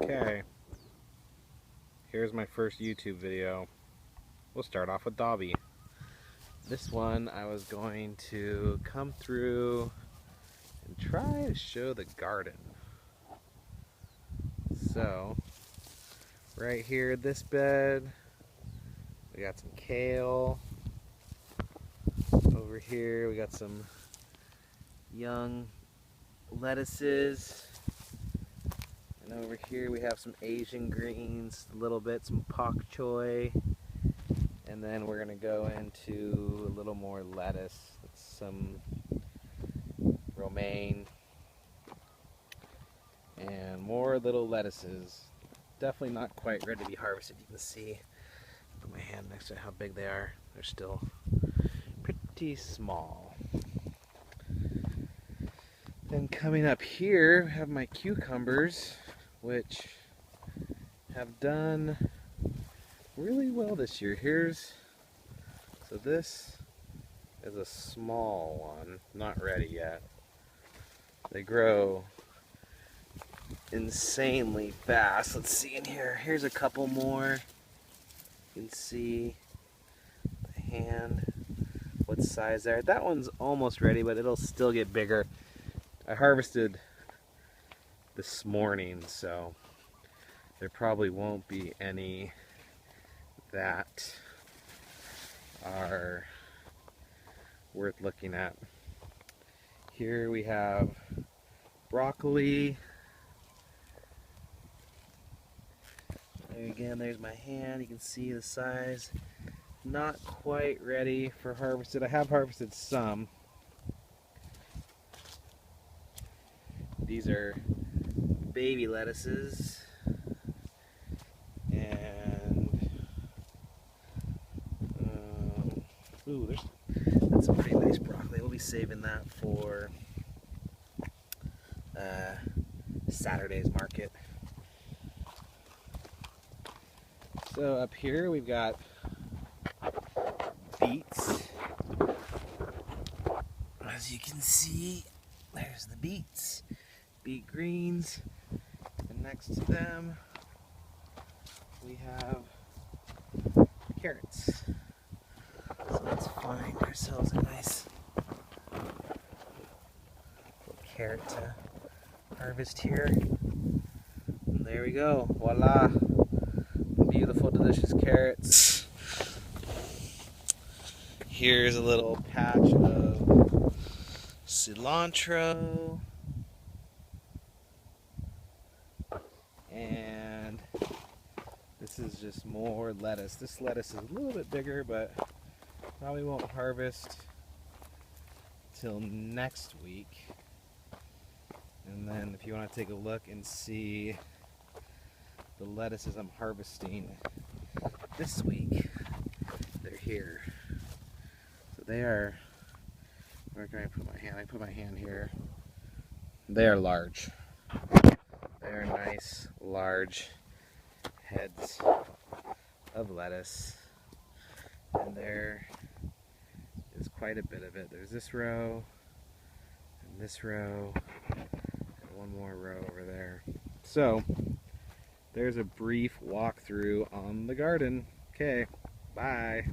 Okay, here's my first YouTube video. We'll start off with Dobby. This one I was going to come through and try to show the garden. So, right here, this bed, we got some kale. Over here, we got some young lettuces. And over here we have some Asian greens, a little bit, some pak choy. And then we're gonna go into a little more lettuce, some romaine, and more little lettuces. Definitely not quite ready to be harvested. You can see, put my hand next to how big they are. They're still pretty small. Then coming up here, we have my cucumbers, which have done really well this year. So this is a small one, not ready yet. They grow insanely fast. Let's see in here. Here's a couple more. You can see the hand, what size they are. That one's almost ready, but it'll still get bigger. I harvested this morning, so there probably won't be any that are worth looking at. Here we have broccoli. There again, there's my hand. You can see the size. Not quite ready for harvested. I have harvested some. These are baby lettuces. And ooh, that's a pretty nice broccoli. We'll be saving that for Saturday's market. So up here we've got beets. As you can see, there's the beets, beet greens, and next to them we have carrots. So let's find ourselves a nice little carrot to harvest here. And there we go, voila! Beautiful, delicious carrots. Here's a little patch of cilantro. And this is just more lettuce. This lettuce is a little bit bigger, but probably won't harvest till next week. And then if you want to take a look and see the lettuces I'm harvesting this week, they're here. So they are, where can I put my hand? I put my hand here. They are large. They're nice, large heads of lettuce. And there is quite a bit of it. There's this row, and this row, and one more row over there. So, there's a brief walkthrough on the garden. Okay, bye.